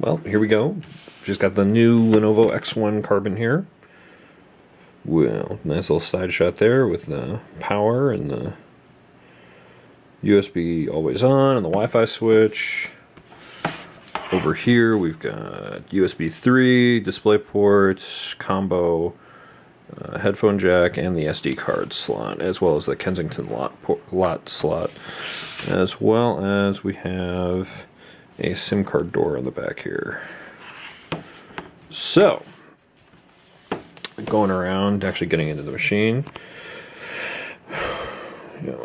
well, here we go. Just got the new Lenovo X1 Carbon here. Well, nice little side shot there with the power and the USB always on and the Wi-Fi switch. Over here we've got USB 3, display ports, combo, headphone jack, and the SD card slot, as well as the Kensington lot slot, as well as we have a SIM card door on the back here. So, going around, actually getting into the machine.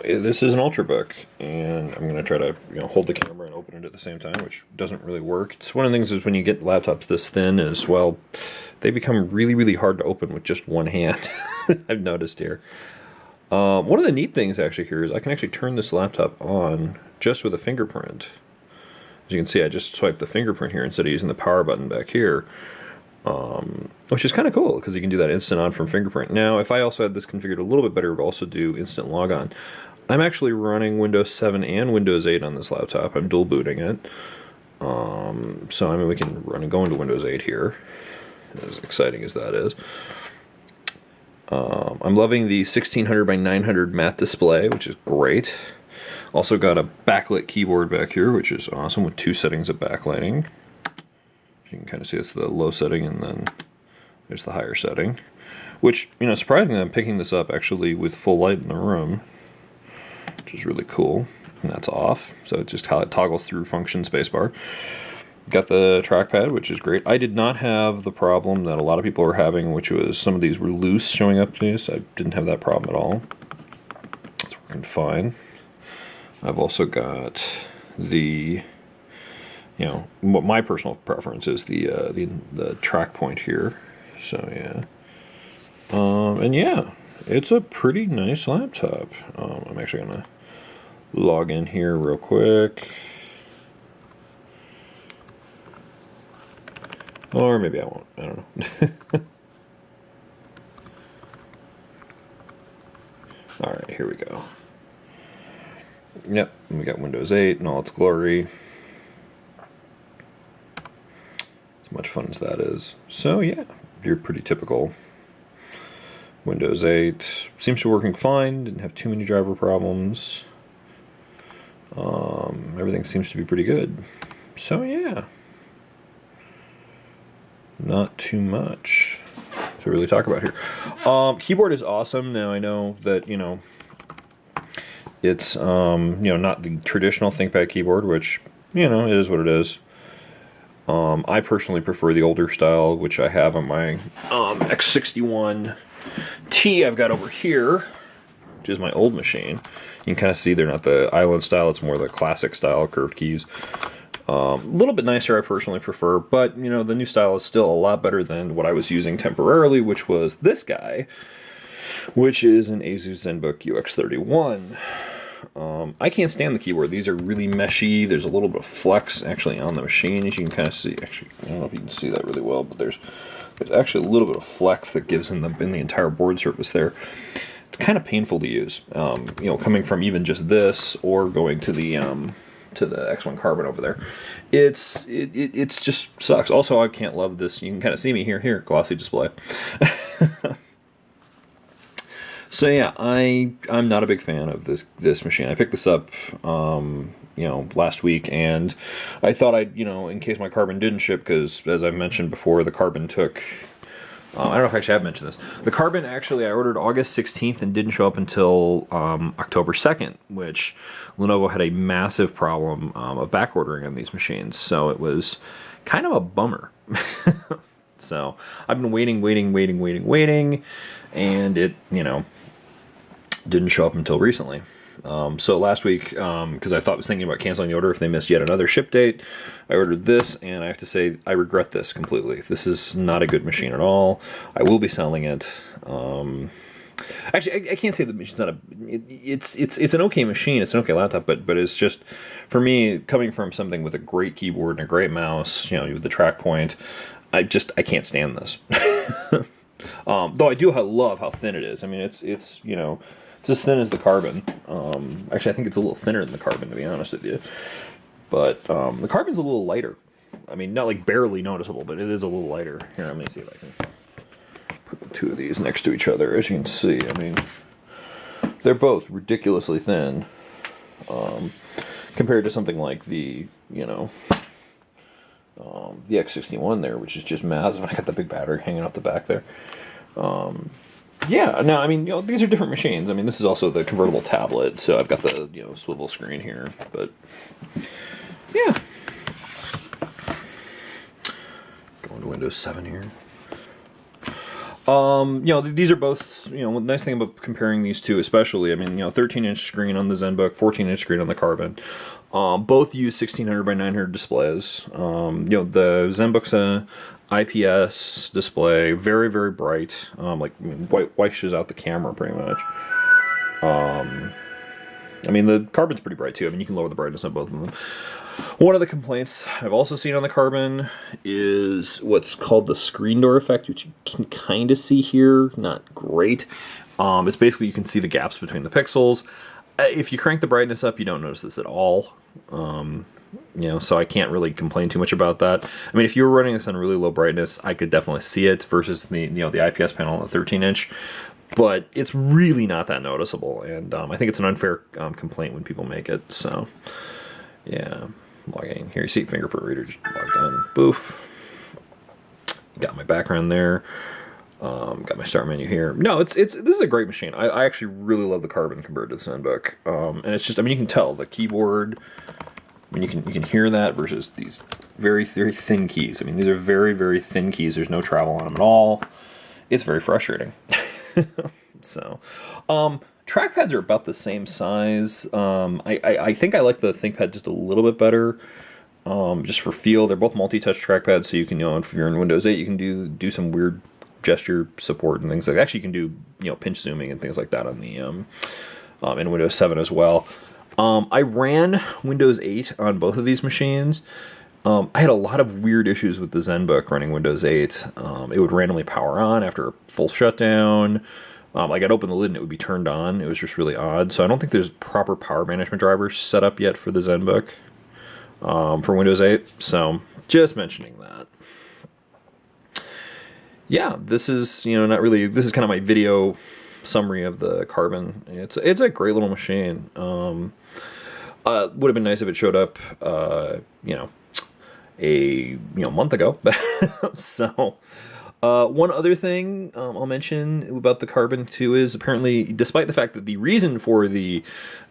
This is an Ultrabook, and I'm going to try to hold the camera and open it at the same time, which doesn't really work. It's one of the things is when you get laptops this thin as well, they become really, really hard to open with just one hand. I've noticed here. One of the neat things actually here is I can actually turn this laptop on just with a fingerprint. As you can see, I just swiped the fingerprint here instead of using the power button back here. Which is kind of cool because you can do that instant on from fingerprint. Now, if I also had this configured a little bit better, it would also do instant logon. I'm actually running Windows 7 and Windows 8 on this laptop. I'm dual booting it. So, I mean, we can run and go into Windows 8 here, as exciting as that is. I'm loving the 1600 by 900 matte display, which is great. Also got a backlit keyboard back here, which is awesome, with 2 settings of backlighting. You can kind of see it's the low setting, and then there's the higher setting. Which, surprisingly, I'm picking this up actually with full light in the room, which is really cool. And that's off, so it's just how it toggles through function spacebar. Got the trackpad, which is great. I did not have the problem that a lot of people are having, which was some of these were loose showing up to me, so I didn't have that problem at all. It's working fine. I've also got the what my personal preference is the track point here. So yeah, and yeah, it's a pretty nice laptop. I'm actually gonna log in here real quick, or maybe I won't. I don't know. All right, here we go. Yep, we got Windows 8 in all its glory. As much fun as that is. So yeah, you're pretty typical. Windows 8 seems to be working fine, didn't have too many driver problems. Everything seems to be pretty good. So not too much to really talk about here. Keyboard is awesome. Now I know that, it's not the traditional ThinkPad keyboard, which, it is what it is. I personally prefer the older style, which I have on my X61 T I've got over here, which is my old machine. You can kind of see they're not the island style, it's more the classic style, curved keys. A little bit nicer, I personally prefer, but the new style is still a lot better than what I was using temporarily, which was this guy, which is an ASUS Zenbook UX31. I can't stand the keyboard. These are really meshy. There's a little bit of flex actually on the machine, as you can kind of see. Actually, I don't know if you can see that really well, but there's actually a little bit of flex that gives in the entire board surface there. It's kind of painful to use. Coming from even just this or going to the X1 Carbon over there, it's just sucks. Also, I can't love this. You can kind of see me here, glossy display. So yeah, I'm not a big fan of this machine. I picked this up, last week, and I thought I'd, in case my Carbon didn't ship, because as I've mentioned before, the Carbon took. I don't know if I actually have mentioned this. The Carbon actually I ordered August 16th and didn't show up until October 2nd, which Lenovo had a massive problem of back ordering on these machines. So it was kind of a bummer. So I've been waiting, and it, didn't show up until recently. So last week, because I was thinking about canceling the order if they missed yet another ship date, I ordered this, and I have to say I regret this completely. This is not a good machine at all. I will be selling it. Actually, I can't say the machine's not it's an okay machine. It's an okay laptop, but it's just, for me, coming from something with a great keyboard and a great mouse, with the track point, I can't stand this. Though I do love how thin it is. I mean, it's as thin as the Carbon. Actually, I think it's a little thinner than the Carbon, to be honest with you. But the Carbon's a little lighter. I mean, not like barely noticeable, but it is a little lighter. Here, let me see if I can put the two of these next to each other. As you can see, I mean, they're both ridiculously thin compared to something like the, you know, the X61 there, which is just massive. I got the big battery hanging off the back there. Yeah, no, I mean, you know, these are different machines. I mean, this is also the convertible tablet, so I've got the, you know, swivel screen here, but yeah. Going to Windows 7 here. You know, these are both, you know, the nice thing about comparing these two especially, I mean, you know, 13-inch screen on the Zenbook, 14-inch screen on the Carbon. Both use 1600 by 900 displays. You know, the Zenbook's a IPS display, very, very bright, like, I mean, washes out the camera pretty much. I mean, the Carbon's pretty bright too. I mean, you can lower the brightness on both of them. One of the complaints I've also seen on the Carbon is what's called the screen door effect, which you can kind of see here. Not great. It's basically you can see the gaps between the pixels. If you crank the brightness up, you don't notice this at all. You know, so I can't really complain too much about that. I mean, if you were running this on really low brightness, I could definitely see it versus the, you know, the IPS panel on the 13-inch. But it's really not that noticeable, and I think it's an unfair complaint when people make it. So, yeah. Logging here, you see fingerprint reader just logged in. Boof. Got my background there. Got my start menu here. No, this is a great machine. I actually really love the Carbon compared to the Zenbook. And it's just, I mean, you can tell the keyboard. I mean, you can hear that versus these very, very thin keys. I mean, these are very, very thin keys. There's no travel on them at all. It's very frustrating. So, trackpads are about the same size. I think I like the ThinkPad just a little bit better, just for feel. They're both multi-touch trackpads, so you can, you know, if you're in Windows 8, you can do some weird gesture support and things like that. Actually, you can do, you know, pinch zooming and things like that on the in Windows 7 as well. I ran Windows 8 on both of these machines. I had a lot of weird issues with the Zenbook running Windows 8. It would randomly power on after a full shutdown. Like I'd open the lid and it would be turned on. It was just really odd. So I don't think there's proper power management drivers set up yet for the Zenbook for Windows 8. So just mentioning that. Yeah, this is, you know, not really, this is kind of my video summary of the Carbon. It's a great little machine. Would have been nice if it showed up, you know, a month ago. So one other thing I'll mention about the Carbon too is apparently, despite the fact that the reason for the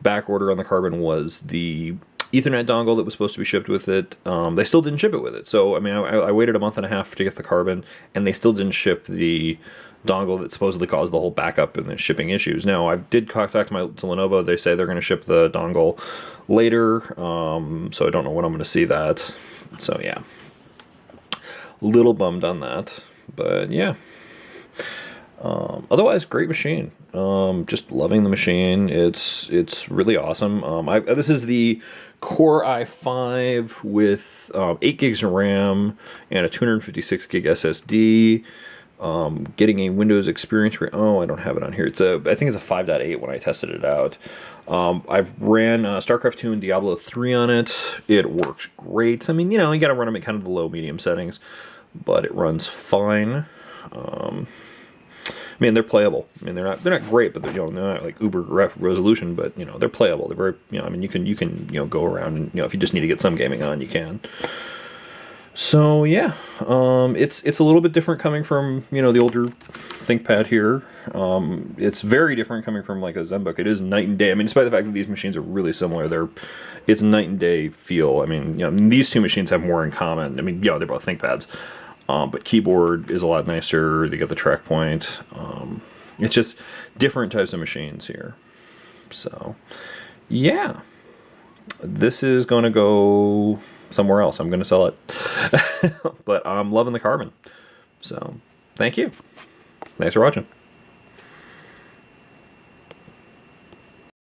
back order on the Carbon was the Ethernet dongle that was supposed to be shipped with it, they still didn't ship it with it. So I mean, I waited a month and a half to get the Carbon, and they still didn't ship the dongle that supposedly caused the whole backup and the shipping issues. Now, I did contact to Lenovo. They say they're going to ship the dongle later, so I don't know when I'm going to see that. So yeah, little bummed on that, but yeah. Otherwise, great machine. Just loving the machine. It's really awesome. This is the Core i5 with 8 gigs of RAM and a 256 gig SSD. Getting a Windows experience rate. Oh, I don't have it on here. I think it's a 5.8 when I tested it out. I've ran StarCraft 2 and Diablo 3 on it. It works great. I mean, you know, you got to run them at kind of the low medium settings, but it runs fine. I mean, they're playable. I mean, they're not great, but they're, you know, they're not like uber resolution, but you know, they're playable. They're very, you know, I mean, you can you know, go around and, you know, if you just need to get some gaming on, you can. So yeah, it's a little bit different coming from, you know, the older ThinkPad here. It's very different coming from like a Zenbook. It is night and day. I mean, despite the fact that these machines are really similar, it's night and day feel. I mean, you know, these two machines have more in common. I mean, yeah, they're both ThinkPads, but keyboard is a lot nicer. They get the track point. It's just different types of machines here. So yeah, this is going to go somewhere else. I'm going to sell it. But I'm loving the Carbon. So, thank you. Thanks for watching.